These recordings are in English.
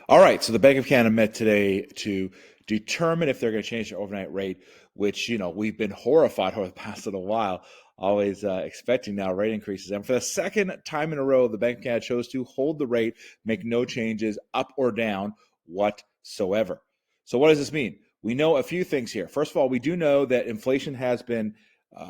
All right, so the Bank of Canada met today to determine if they're going to change their overnight rate, which we've been horrified over the past little while, always expecting now rate increases. And for the second time in a row, the Bank of Canada chose to hold the rate, make no changes up or down whatsoever. So what does this mean? We know a few things here. First of all, we do know that inflation has been,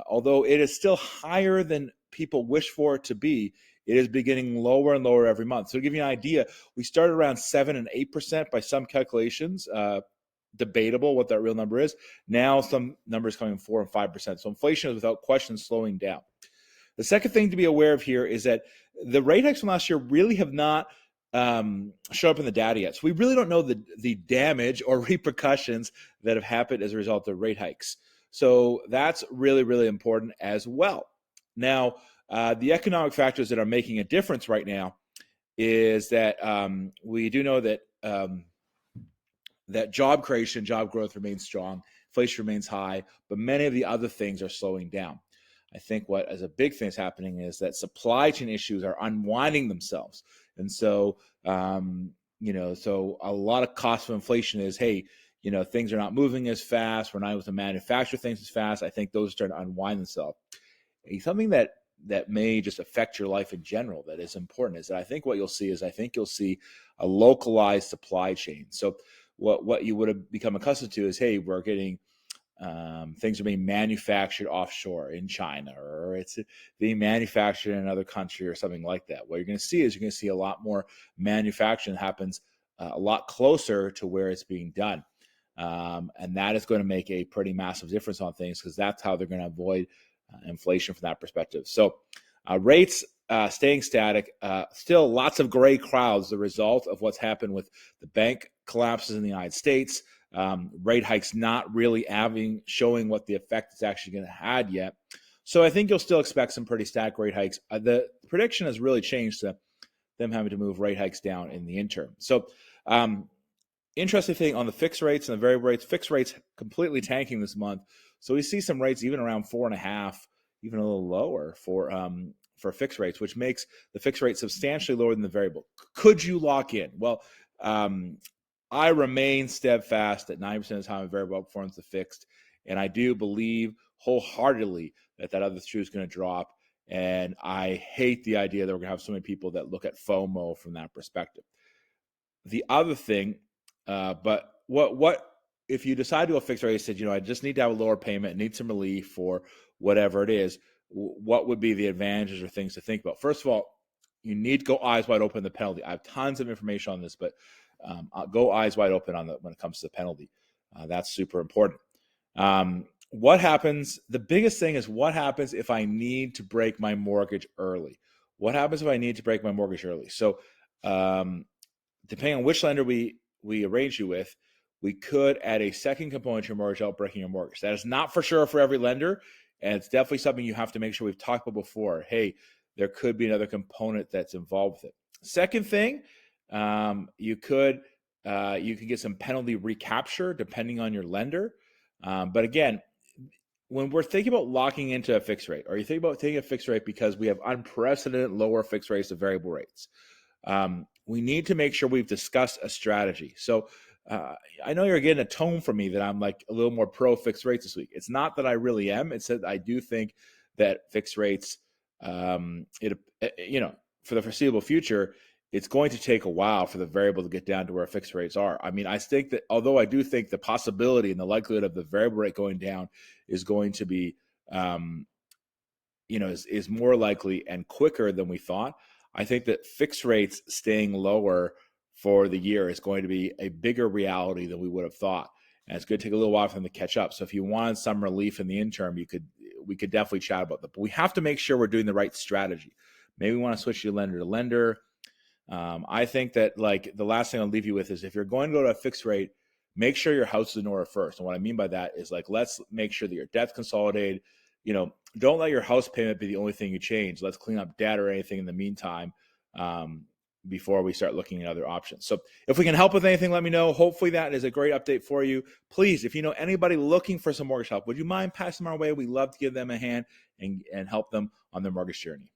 although it is still higher than people wish for it to be, it is beginning lower and lower every month. So to give you an idea, we started around 7 and 8% by some calculations. Debatable what that real number is. Now some numbers coming 4 and 5%. So inflation is without question slowing down. The second thing to be aware of here is that the rate hikes from last year really have not shown up in the data yet. So we really don't know the damage or repercussions that have happened as a result of rate hikes. So that's really, really important as well. Now, the economic factors that are making a difference right now is that we do know that that job creation, job growth remains strong, inflation remains high, but many of the other things are slowing down. I think what as a big thing is happening is that supply chain issues are unwinding themselves, and so so a lot of cost of inflation is, hey, things are not moving as fast. We're not able to manufacture things as fast. I think those are starting to unwind themselves. Something that may just affect your life in general that is important is that I think what you'll see is a localized supply chain. So what you would have become accustomed to is, hey, we're getting things are being manufactured offshore in China, or it's being manufactured in another country or something like that. What you're going to see is a lot more manufacturing that happens a lot closer to where it's being done. And that is going to make a pretty massive difference on things, because that's how they're going to avoid inflation from that perspective. So rates staying static, still lots of gray clouds, the result of what's happened with the bank collapses in the United States, rate hikes not really showing what the effect it's actually going to have yet. So I think you'll still expect some pretty static rate hikes. The prediction has really changed to them having to move rate hikes down in the interim. So interesting thing on the fixed rates and the variable rates, fixed rates completely tanking this month. So we see some rates even around 4.5, even a little lower for fixed rates, which makes the fixed rate substantially lower than the variable. Could you lock in? Well, I remain steadfast that 90% of the time a variable outperforms the fixed, and I do believe wholeheartedly that other shoe is going to drop. And I hate the idea that we're going to have so many people that look at FOMO from that perspective. The other thing, but what if you decide to go fixed rate, you said, I just need to have a lower payment, need some relief for whatever it is, what would be the advantages or things to think about? First of all, you need to go eyes wide open the penalty. I have tons of information on this, but I'll go eyes wide open when it comes to the penalty. That's super important. What happens? The biggest thing is, what happens if I need to break my mortgage early? What happens if I need to break my mortgage early? So depending on which lender we arrange you with, we could add a second component to your mortgage without breaking your mortgage. That is not for sure for every lender, and it's definitely something you have to make sure we've talked about before. Hey, there could be another component that's involved with it. Second thing, you can get some penalty recapture depending on your lender. But again, when we're thinking about locking into a fixed rate, or you think about taking a fixed rate because we have unprecedented lower fixed rates of variable rates, we need to make sure we've discussed a strategy. So I know you're getting a tone from me that I'm like a little more pro fixed rates this week. It's not that I really am. It's that I do think that fixed rates, for the foreseeable future, it's going to take a while for the variable to get down to where fixed rates are. I mean, I think that although I do think the possibility and the likelihood of the variable rate going down is going to be, is more likely and quicker than we thought, I think that fixed rates staying lower for the year is going to be a bigger reality than we would have thought. And it's going to take a little while for them to catch up. So if you wanted some relief in the interim, we could definitely chat about that. But we have to make sure we're doing the right strategy. Maybe we want to switch you lender to lender. I think that, like, the last thing I'll leave you with is, if you're going to go to a fixed rate, make sure your house is in order first. And what I mean by that is, like, let's make sure that your debt's consolidated. Don't let your house payment be the only thing you change. Let's clean up debt or anything in the meantime before we start looking at other options. So if we can help with anything, let me know. Hopefully that is a great update for you. Please, if you know anybody looking for some mortgage help, would you mind passing them our way? We love to give them a hand and help them on their mortgage journey.